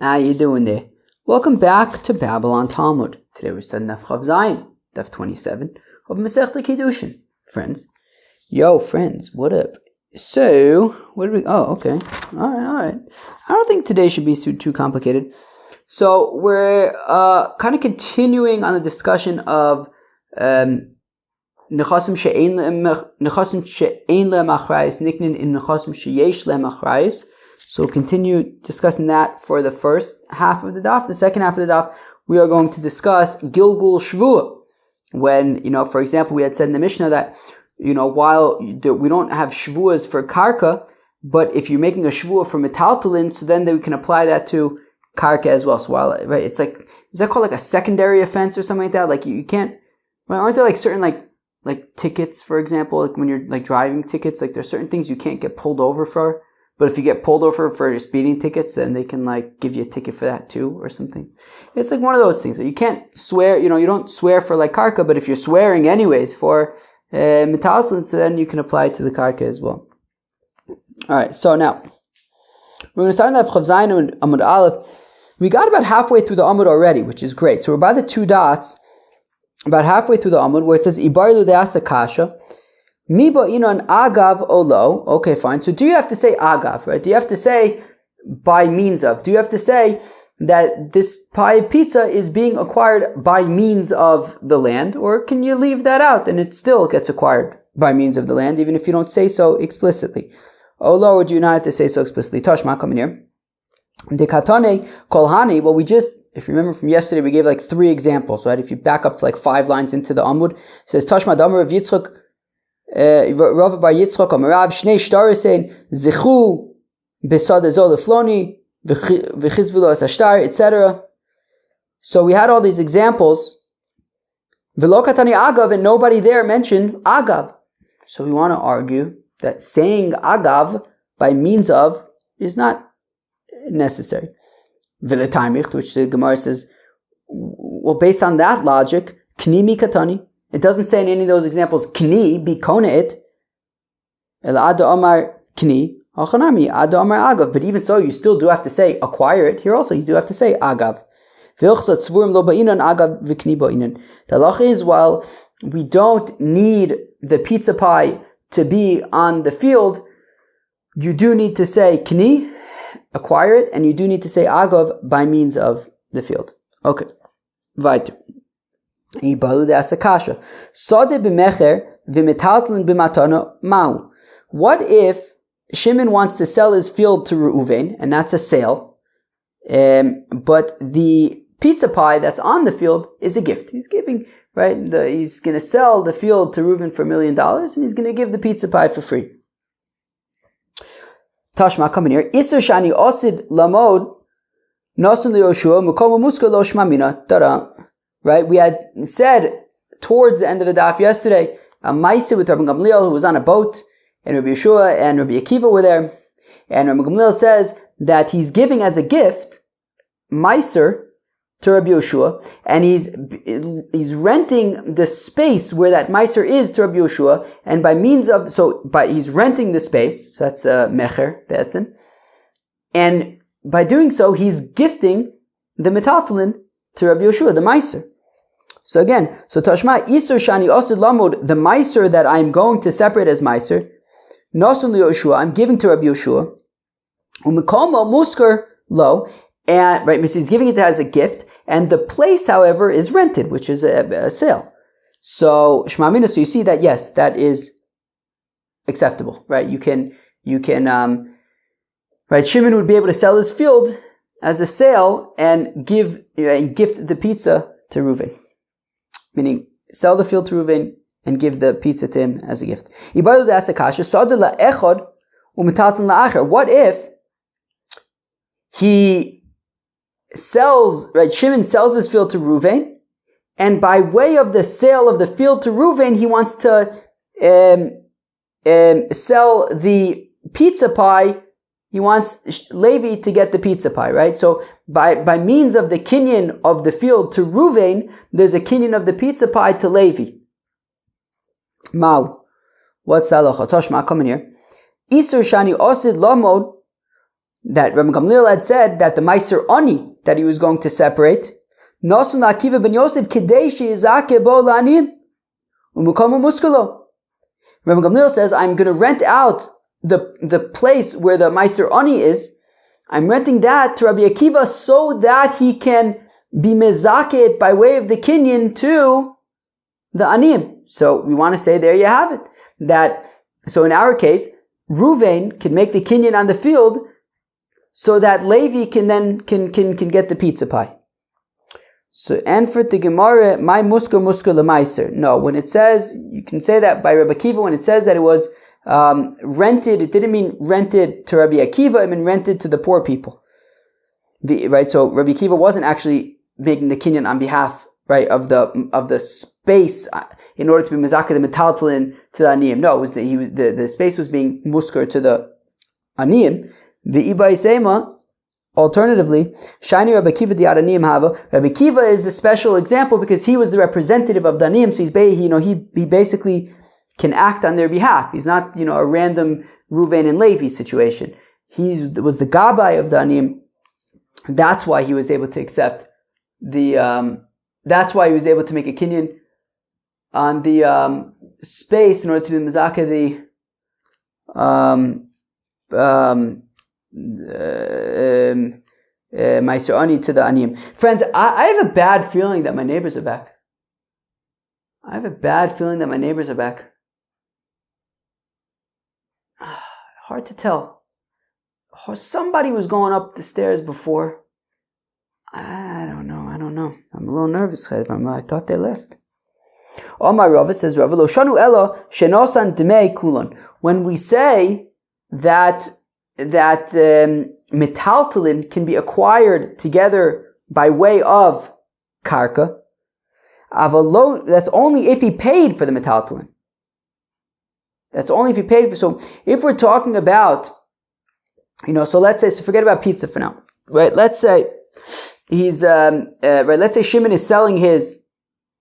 How you doing there? Welcome back to Babylon Talmud. Today we're studying Daf Chav Zayin, Daf 27 of Masechta Kiddushin. Friends. Yo, friends, what up? So, what do we... Oh, okay. Alright. I don't think today should be too complicated. So, we're kind of continuing on the discussion of Nechasim she'ein le'em achrayis niknin in Nechasim she'yesh le'em achrayis. So we'll continue discussing that for the first half of the daf. The second half of the daf, we are going to discuss Gilgul Shvuah. When, for example, we had said in the Mishnah that, while we don't have Shvuahs for Karka, but if you're making a Shvuah for Metaltalin, so then we can apply that to Karka as well. So while, right, it's like, is that called like a secondary offense or something like that? Like you can't, aren't there like certain like tickets, for example, like when you're like driving tickets, like there's certain things you can't get pulled over for? But if you get pulled over for your speeding tickets, then they can like give you a ticket for that too or something. It's like one of those things. So you can't swear, you don't swear for like karka, but if you're swearing anyways for metaltalin, so then you can apply it to the karka as well. Alright, so now, we're going to start in the Chav Zayin and Amud Aleph. We got about halfway through the Amud already, which is great. So we're by the two dots, about halfway through the Amud, where it says, Ibarilu de'asa kasha. Miba inon agav olo. Okay, fine. So do you have to say agav, right? Do you have to say by means of? Do you have to say that this pie of pizza is being acquired by means of the land? Or can you leave that out and it still gets acquired by means of the land, even if you don't say so explicitly? Olo, or do you not have to say so explicitly? Tashma, come in here. Dekatane kolhani. Well, we just, if you remember from yesterday, we gave like 3 examples, right? If you back up to like 5 lines into the Amud, it says Tashma Damar of Yitzchak Rav bar Yitzchak Amarav Shnei Shtarisein Zichu Besad Azol Floni V'chizvilo as Ashtar, etc. So we had all these examples. V'lokatani Agav, and nobody there mentioned Agav. So we want to argue that saying Agav by means of is not necessary. V'letaimich, which the Gemara says, well, based on that logic, Kni mikatani. It doesn't say in any of those examples, Kni, be kona it. El ada omar Kni, hachanami, ada omar agav. But even so, you still do have to say acquire it. Here also, you do have to say agav. V'ilchsat tzvurim lo ba'inan agav v'kni ba'inan. The halach is, while we don't need the pizza pie to be on the field, you do need to say Kni, acquire it, and you do need to say agav by means of the field. Okay. What if Shimon wants to sell his field to Reuven, and that's a sale, but the pizza pie that's on the field is a gift? He's giving, right? He's going to sell the field to Reuven for $1 million, and he's going to give the pizza pie for free. Tashma, come in here. Isur shani osid lamod nasun liyoshua mukom muska lo shmamina. Tada. Right, we had said towards the end of the daf yesterday, a Maisa with Rabbi Gamliel who was on a boat, and Rabbi Yeshua and Rabbi Akiva were there, and Rabbi Gamliel says that he's giving as a gift Meiser to Rabbi Yeshua, and he's renting the space where that Meiser is to Rabbi Yeshua, and by means of, he's renting the space, so that's Mecher, Be'etzin, and by doing so, he's gifting the Metaltalin to Rabbi Yeshua, the Meiser. So again, Tashma Isur Shani Osid Lamod, the Meiser that I'm going to separate as Meiser, Nosun Li Yeshua, I'm giving to Rabbi Yeshua, Umekomo Musker Lo, and right, he's giving it as a gift, and the place, however, is rented, which is a sale. So Shmamina, so you see that yes, that is acceptable, right? You can, right? Shimon would be able to sell his field as a sale and gift the pizza to Reuven. Meaning, sell the field to Reuven and give the pizza to him as a gift. What if he sells, right, Shimon sells his field to Reuven, and by way of the sale of the field to Reuven, he wants to sell the pizza pie. He wants Levi to get the pizza pie, right? So by means of the kinyan of the field to Reuven, there's a kinyan of the pizza pie to Levi. Mau. What's the halacha? Toshma, come in here. Isur shani osid lamod that Rabbi Gamliel had said that the Meiser Ani that he was going to separate, Nasun Akiva ben Yosef Kidei she'izake bo la'aniyim u'mukamu muskalo. Rabbi Gamliel says, I'm going to rent out the place where the Meiser Ani is. I'm renting that to Rabbi Akiva so that he can be mezaket by way of the kinyan to the aniyim. So we want to say, there you have it. So in our case, Ruvain can make the kinyan on the field so that Levi can then can get the pizza pie. So, and for the Gemara, my muska lemaiser. No, when it says, you can say that by Rabbi Akiva, when it says that it was rented, it didn't mean rented to Rabbi Akiva, it meant rented to the poor people. Right? So Rabbi Akiva wasn't actually making the kinyan on behalf, right, of the space in order to be mezakah the metaltalin to the aniyim. No, it was the space was being musker to the aniyim. The ibai sema. Alternatively, Shani Rabbi Akiva di Adaniyim Hava. Rabbi Akiva is a special example because he was the representative of the Aniyim, so he basically can act on their behalf. He's not, a random Ruvain and Levi situation. He was the Gabai of the Aniyim. That's why he was able to accept that's why he was able to make a kinyan on the space in order to be Mizaka Meiser Ani to the Aniyim. Friends, I have a bad feeling that my neighbors are back. Hard to tell. Somebody was going up the stairs before. I don't know. I'm a little nervous. I thought they left. Omar Rava says, Rava lo shanu elo shenosan demei kulon. When we say that metaltalin can be acquired together by way of karka, that's only if he paid for the metaltalin. So if we're talking about, so let's say, forget about pizza for now, right? Let's say let's say Shimon is selling his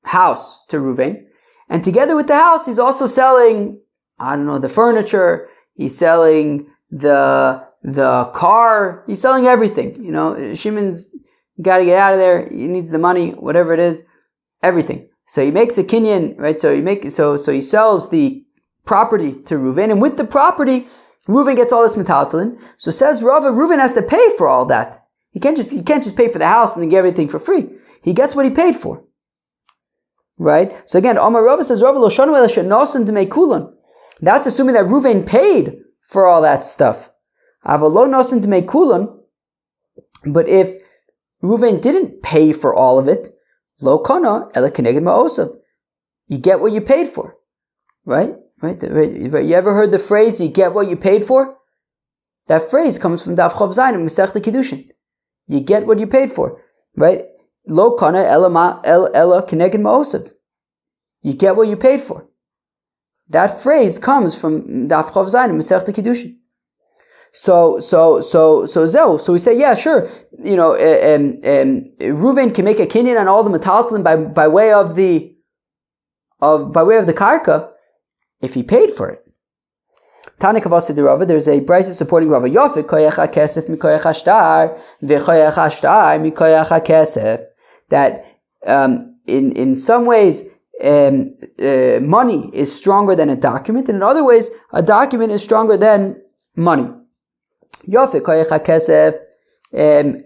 house to Reuven, and together with the house, he's also selling, the furniture, he's selling the car, he's selling everything. Shimon's got to get out of there. He needs the money, whatever it is, everything. So he makes a kinyan, right? So he sells the property to Reuven, and with the property, Reuven gets all this metaltalin. So says Rava, Reuven has to pay for all that. He can't just pay for the house and then get everything for free. He gets what he paid for, right? So again, Omar Rava says Rava lo shanu ela shenosan demei kulon. That's assuming that Reuven paid for all that stuff. Avalo nosin demei kulon. But if Reuven didn't pay for all of it, lo kana ela keneged ma'osav. You get what you paid for, right? Right? You ever heard the phrase, you get what you paid for? That phrase comes from Daf Chav Zayin in Masechta Kiddushin. You get what you paid for, right? Lo kana ela keneged ma'osav. You get what you paid for. That phrase comes from Daf Chav Zayin in Masechta Kiddushin. So we say, yeah, sure. Reuven can make a kinyan on all the metaltalin by way of the karka if he paid for it. Tana Kavasa de Rava, there's a brisa supporting Rava. Yofik koyach kesef mikoyach hashtar v'koyach hashtar mikoyach kesef. That in some ways money is stronger than a document, and in other ways a document is stronger than money. Yofik koyach kesef.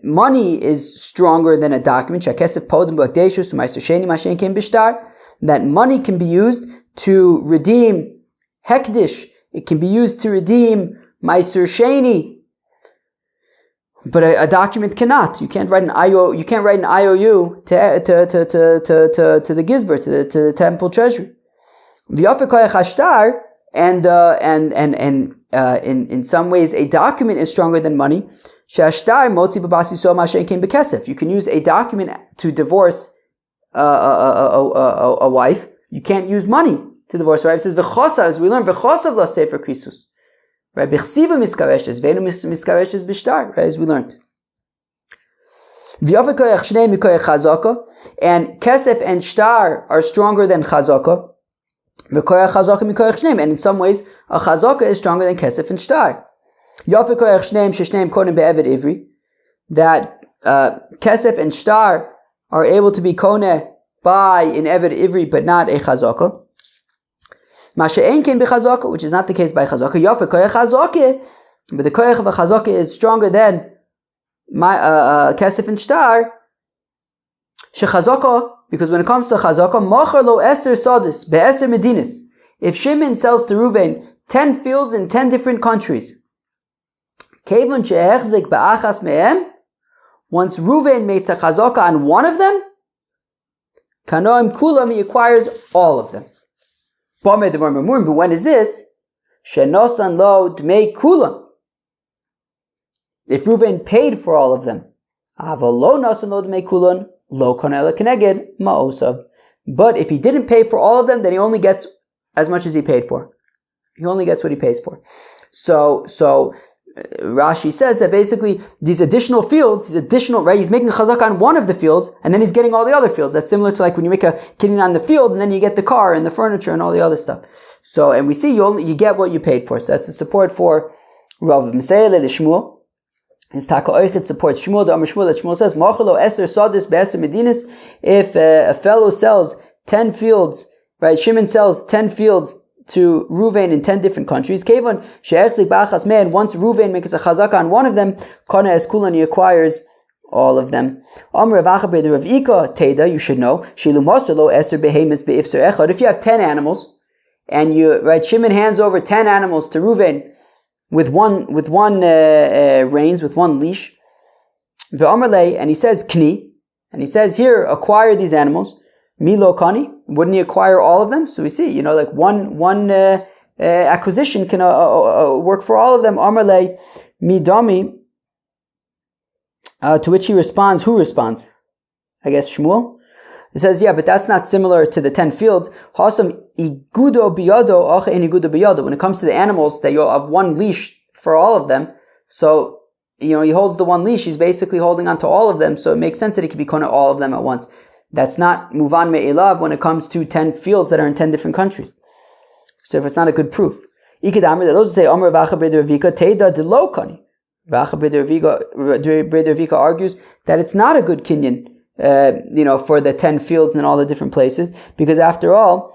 Money is stronger than a document. Shakesef podim b'akdeshus u'maiser sheni mashen kem b'shtar. That money can be used to redeem hekdish. It can be used to redeem maiser sheni. But a document cannot. You can't write an IOU. You can't write an IOU to the gizber, to the temple treasury. V'yofik koyach hashtar, and in some ways a document is stronger than money. Shashtar motzi babasi so mashen came bekesef. You can use a document to divorce a wife. You can't use money to divorce a wife. It says v'chosa, as we learn, v'chosav la sefer krisus. Right? B'chsiva miskareshes, v'enu miskareshes b'shtar. Right? As we learned. V'yofik koyach shnei mikoyach chazaka, and kesef and shtar are stronger than chazaka. V'koyach chazaka mikoyach shneim, and in some ways a chazaka is stronger than kesef and shtar. That kesef and shtar are able to be koneh by an eved ivri, but not a chazaka. Masha'en came b'chazaka, which is not the case by chazaka. Yafa koyach chazaka, but the koyach of a chazaka is stronger than my kesef and shtar. Shechazaka, because when it comes to chazaka, machar lo eser sadis be'eser medinas. If Shimon sells to Reuven 10 fields in 10 different countries, kevon she'ehzik ba'achas mehem, once Reuven made a chazaka on one of them, kanoim kulam, he acquires all of them. But when is this? Shenosan lo dmei kulam. If Reuven paid for all of them, avalo nosan lo dmei kulam lo konela keneged ma'osav. But if he didn't pay for all of them, then he only gets as much as he paid for. He only gets what he pays for. So Rashi says that basically these additional fields, right? He's making a chazak on one of the fields, and then he's getting all the other fields. That's similar to like when you make a kinyan on the field, and then you get the car and the furniture and all the other stuff. So, and we see you get what you paid for. So that's the support for Rav Meseile the Shmuel. His Taka Oichet supports Shmuel. The Amar Shmuel that Shmuel says, Machalo Eser Sadis Be'eser Medinas. If a fellow sells 10 fields, right? Shimon sells 10 fields to Reuven in 10 different countries. Kevon she'echzik ba'achas me'en. Once Reuven makes a chazaka on one of them, Kana es kulan, he acquires all of them. Amr Rav Acha B'eder Rav Ika Teda, you should know. Shilu Moselo Eser Behemis Be'ifser Echad. If you have 10 animals, and Shimon hands over 10 animals to Reuven with one reins, with one leash. V'Amrlei, and he says Kni, and he says here, acquire these animals. Milo Kani, wouldn't he acquire all of them? So we see, like one acquisition can work for all of them. Amarle midami, to which he responds. Who responds? I guess Shmuel. It says, yeah, but that's not similar to the 10 fields. Hasam igudo biyado ache en igudo biyado. When it comes to the animals, that you have one leash for all of them. So he holds the one leash. He's basically holding on to all of them. So it makes sense that he could be kona all of them at once. That's not muvan me'elav when it comes to 10 fields that are in 10 different countries. So if it's not a good proof. Ikid those say, Amr Vacha B'eder Vika, Teda de lo kani. Vacha B'eder Vika argues that it's not a good kinyan, for the 10 fields in all the different places, because after all,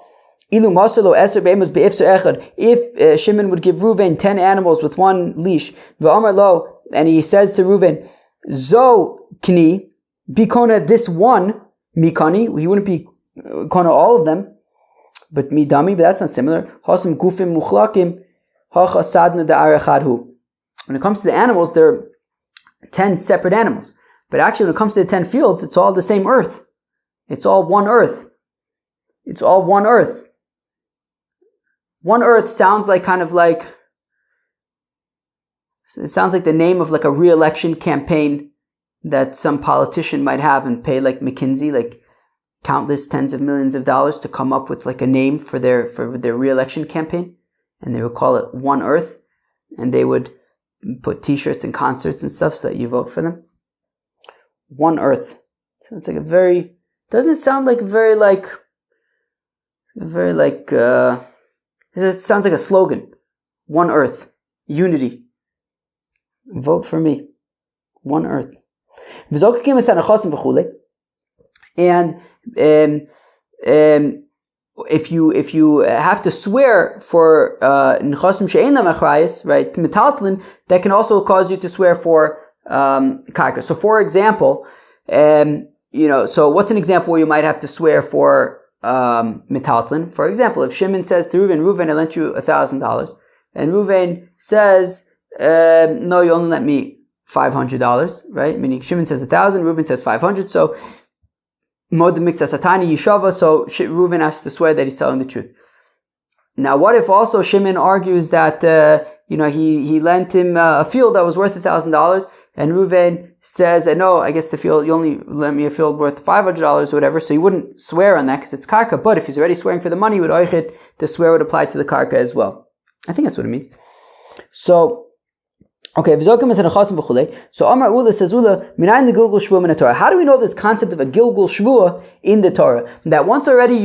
Ilu Masalo Eser Be'emus Be'ifser Echad, if Shimon would give Reuven 10 animals with one leash, V'Amar lo, and he says to Reuven, Zo kni, bikona this one, Mikani, he wouldn't be kona all of them, but midami, but that's not similar. Hasam gufim muchlakim, hacha sadna da'arechadhu. When it comes to the animals, there are 10 separate animals. But actually, when it comes to the 10 fields, it's all the same earth. It's all one earth. It's all one earth. One earth sounds like it sounds like the name of like a re-election campaign that some politician might have and pay like McKinsey, like countless tens of millions of dollars to come up with like a name for their re-election campaign, and they would call it One Earth, and they would put T-shirts and concerts and stuff so that you vote for them. One Earth. So it's like it sounds like it sounds like a slogan. One Earth. Unity. Vote for me. One Earth. And if you have to swear for nechasim she'ein lam achrayis, right, metaltlin, that can also cause you to swear for karka. So for example, so what's an example where you might have to swear for metaltlin? For example, if Shimon says to Reuven, I lent you $1,000, and Reuven says, no, you only lent me $500, right? Meaning Shimon says 1,000, Reuven says 500. So mod mixas satani yishava. So Reuven has to swear that he's telling the truth. Now, what if also Shimon argues that he lent him a field that was worth $1,000, and Reuven says that no, I guess the field, you only lent me a field worth $500 or whatever. So he wouldn't swear on that because it's karka. But if he's already swearing for the money, the swear would apply to the karka as well. I think that's what it means. So. Okay, so Amar Ula says Ula, Minayin the Gilgul Shvuah in the Torah. How do we know this concept of a Gilgul Shvuah in the Torah? That once already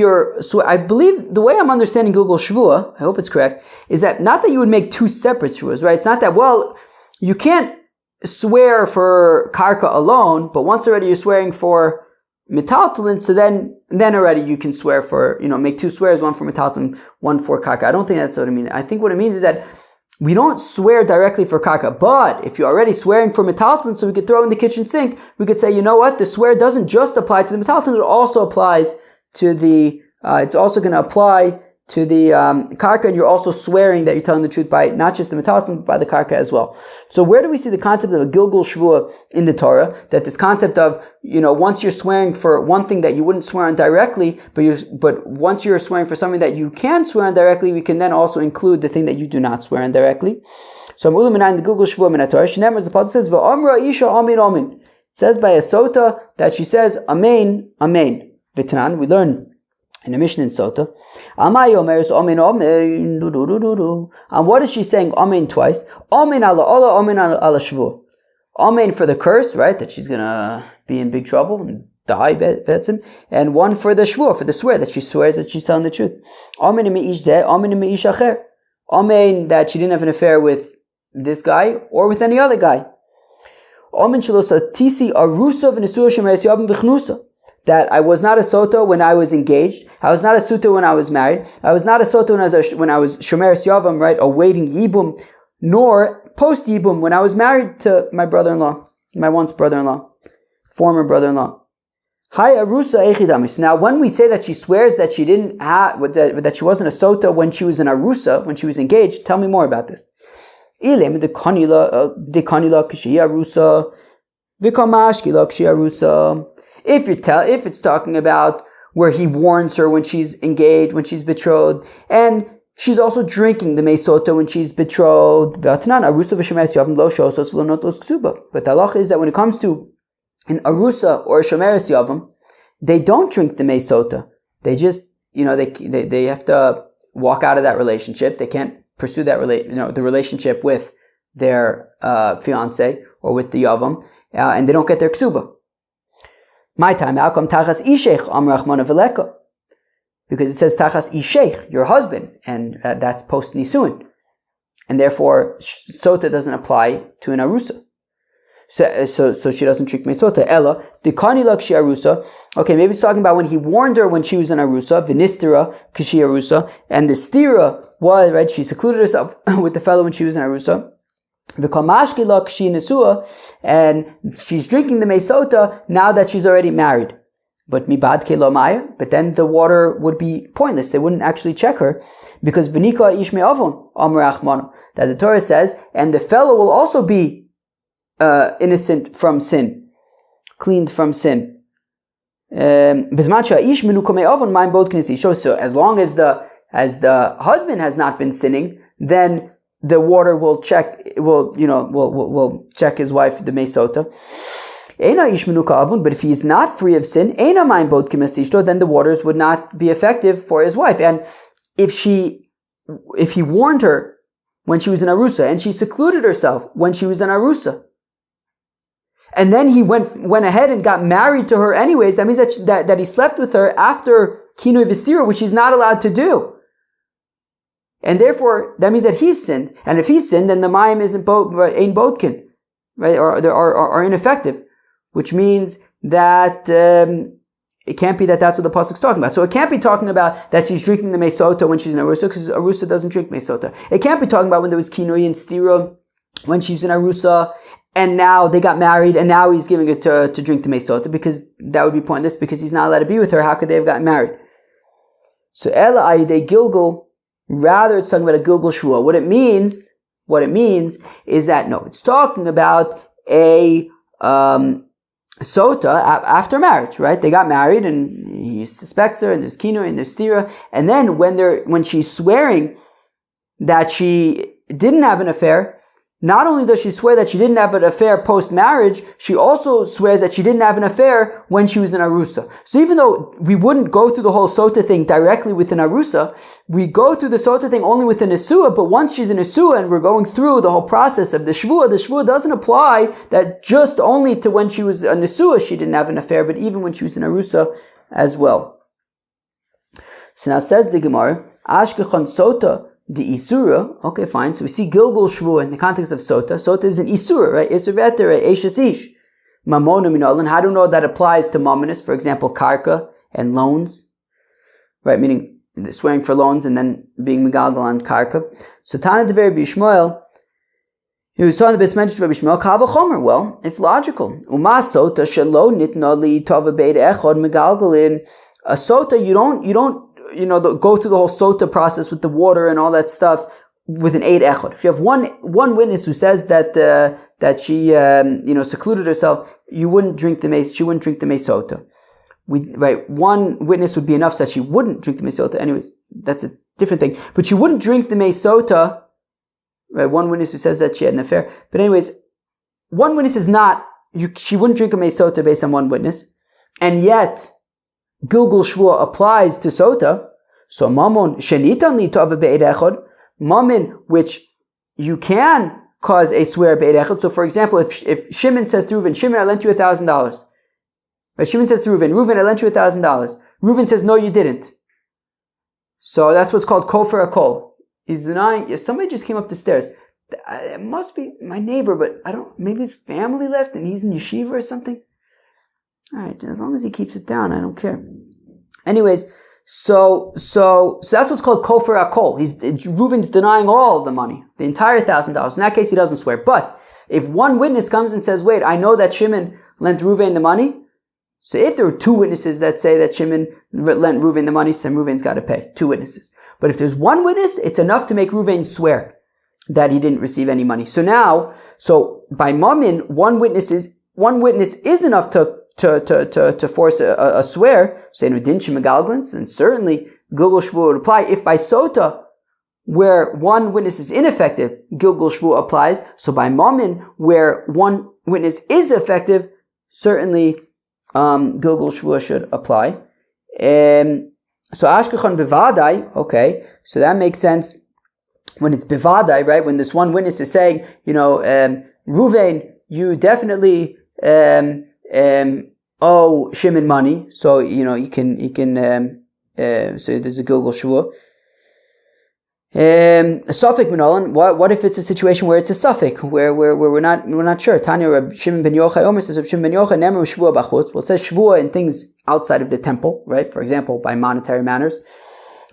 I believe the way I'm understanding Gilgul Shvuah, I hope it's correct, is that not that you would make two separate shvuahs, right? It's not that, you can't swear for karka alone, but once already you're swearing for metaltalin, so then already you can swear for, make two swears, one for metaltalin, one for karka. I don't think that's what it means. I think what it means is that we don't swear directly for karka, but if you're already swearing for metaltalin, so we could throw in the kitchen sink, we could say, you know what, the swear doesn't just apply to the metaltalin, it also applies to the, it's also going to apply to the karka, and you're also swearing that you're telling the truth by not just the metaltalin, but by the karka as well. So where do we see the concept of a gilgul shvua in the Torah? That this concept of, once you're swearing for one thing that you wouldn't swear on directly, but once you're swearing for something that you can swear on directly, we can then also include the thing that you do not swear on directly. So the gilgul shvua min Torah, Shneimar, the pasuk says, "V'amra isha amen amen." It says by a sota that she says amen amen. V'tanan, we learn in the Mishnah in Sota, and what is she saying? Amen twice. Amen ala Allah, amen ala shvur. Amen for the curse, right? That she's gonna be in big trouble and die, betzim. And one for the shvur, for the swear that she swears that she's telling the truth. Amen meish zeh, amen meish acher. Amen that she didn't have an affair with this guy or with any other guy. Amen shalosa tisi arusa v'nesua shemeres yavim v'chnusa. That I was not a sota when I was engaged. I was not a suta when I was married. I was not a sota when I was shomeres yavam, right, awaiting yibum, nor post yibum when I was married to my brother-in-law, my once brother-in-law, former brother-in-law. Hi arusa echidamis. Now, when we say that she swears that she didn't have, that she wasn't a sota when she was an arusa, when she was engaged, tell me more about this. Ilem de kanila k'shi arusa, v'kamashkila k'shi arusa. If it's talking about where he warns her when she's engaged, when she's betrothed, and she's also drinking the meisota when she's betrothed. But the halach is that when it comes to an arusa or a shomeres yavam, they don't drink the meisota. They just, they have to walk out of that relationship. They can't pursue that the relationship with their fiance or with the yavam, and they don't get their ksuba. My time, how come tachas ishech amrachmana veleka? Because it says tachas ishech, your husband, and that's post nisuin, and therefore sota doesn't apply to an arusa. So she doesn't drink meisota. Ella dekani lakshi arusa. Okay, maybe it's talking about when he warned her when she was an arusa, vinistira kashi arusa, and the stira was right. She secluded herself with the fellow when she was an arusa. And she's drinking the meisota now that she's already married. But then the water would be pointless. They wouldn't actually check her because v'nika ish me'avon amar achmanu, that the Torah says, and the fellow will also be innocent from sin, cleaned from sin. So as long as the husband has not been sinning, then the water will check. Will check his wife, the meisota. But if he is not free of sin, then the waters would not be effective for his wife. And if he warned her when she was in arusa, and she secluded herself when she was in arusa, and then he went ahead and got married to her anyways, that means that he slept with her after kinoi v'stira, which he's not allowed to do. And therefore, that means that he's sinned. And if he's sinned, then the mayim isn't ein bodkin, right? Or are ineffective, which means that it can't be that that's what the pasuk's talking about. So it can't be talking about that she's drinking the meisota when she's in arusa, because arusa doesn't drink meisota. It can't be talking about when there was kinoi and stira when she's in arusa, and now they got married, and now he's giving it to drink the meisota, because that would be pointless, because he's not allowed to be with her. How could they have gotten married? So ela ayidei gilgul. Rather, it's talking about a gilgul shvua. What it means is that, no, it's talking about a sota after marriage, right? They got married, and he suspects her, and there's kinoi, and there's stira, and then when she's swearing that she didn't have an affair, not only does she swear that she didn't have an affair post-marriage, she also swears that she didn't have an affair when she was in arusa. So even though we wouldn't go through the whole sota thing directly with an arusa, we go through the sota thing only with an nesua, but once she's in nesua and we're going through the whole process of the shvua doesn't apply that just only to when she was a nesua she didn't have an affair, but even when she was in arusa as well. So now says the Gemara, Ashkechon sota the Isura, okay, fine. So we see Gilgul Shvua in the context of Sota. Sota is an Isura, right? Isur Veter, right? Eshes Ish. Mamona Minolin. How do you know that applies to Mominus? For example, Karka and loans, right? Meaning swearing for loans and then being Megalgal on Karka. So Tana Dever Bishmael, he was talking the best mention of Bishmael, Kava Chomer. Well, it's logical. Uma Sota Shalo Nitna Li Tova Beit Echod Megalgalin. A Sota, you don't, go through the whole Sota process with the water and all that stuff with an 8 echod. If you have one witness who says that she secluded herself, you wouldn't drink the mace. She wouldn't drink the mace Sota. One witness would be enough so that she wouldn't drink the mace Sota. Anyways, that's a different thing. But she wouldn't drink the mace Sota. Right, one witness who says that she had an affair. But anyways, one witness is not. She wouldn't drink a mace Sota based on one witness, and yet Gilgul Shvua applies to Sota. So Mamon Shenitan Li Tova Be'ed Echod, Mammon which you can cause a swear Be'ed Echod. So for example, if Shimon says to Reuven, Shimon, I lent you $1,000. Right? Shimon says to Reuven, I lent you $1,000. Reuven says, no, you didn't. So that's what's called Kofer Akol. He's denying. Somebody just came up the stairs. It must be my neighbor, but I don't. Maybe his family left and he's in yeshiva or something. All right, as long as he keeps it down, I don't care. Anyways, so that's what's called Kofer Akol. Reuven's denying all the money, the entire $1,000. In that case, he doesn't swear. But if one witness comes and says, "Wait, I know that Shimon lent Reuven the money," so if there were two witnesses that say that Shimon lent Reuven the money, so Reuven's got to pay. Two witnesses. But if there's one witness, it's enough to make Reuven swear that he didn't receive any money. So now, by Mammon, one witness is enough to force a swear, saying Udin Shemagalglins, and certainly Gilgul Shvua would apply. If by Sota, where one witness is ineffective, Gilgul Shvua applies. So by Mammon, where one witness is effective, certainly Gilgul Shvua should apply. So Ashkechon Bivadai, okay, so that makes sense when it's Bivadai, right? When this one witness is saying, Reuven, you definitely owe Shimon money, so you can so there's a Gilgul Shvua. A suffix Minolan. What if it's a situation where it's a suffix where we're not sure? Tanya Reb Shimon ben Yochai Omer says Reb Shimon ben Yochai Nemer Shvua b'chutz. Well, it says Shvua in things outside of the temple, right? For example, by monetary matters.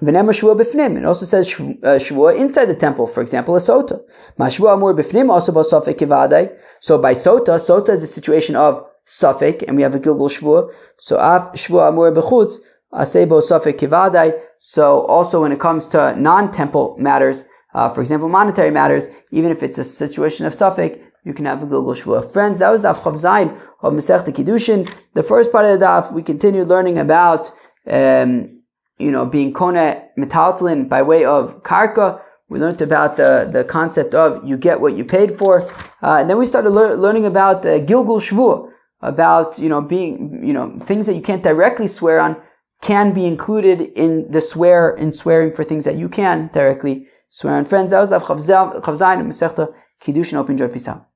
V'nemer Shvua b'fnim. It also says Shvua inside the temple. For example, a Sota. Ma Shvua Amur b'fnim also by suffix kivadai. So by Sota is a situation of suffix, and we have a Gilgul Shvua. So af Shvua Amur b'chutz asebo suffix kivadai. So also when it comes to non-temple matters, for example, monetary matters, even if it's a situation of suffix, you can have a Gilgul Shvua. Friends, that was Daf Chav Zayin of Masechta Kiddushin. The first part of the Daf, we continued learning about, being Kona Metaltalin by way of Karka. We learned about the concept of you get what you paid for. And then we started learning about Gilgul Shvua, about, being, things that you can't directly swear on, can be included in swearing for things that you can directly swear on. Friends, that was Daf Chav Zayin of Masechta Kiddushin. Hope you enjoyed. Peace out.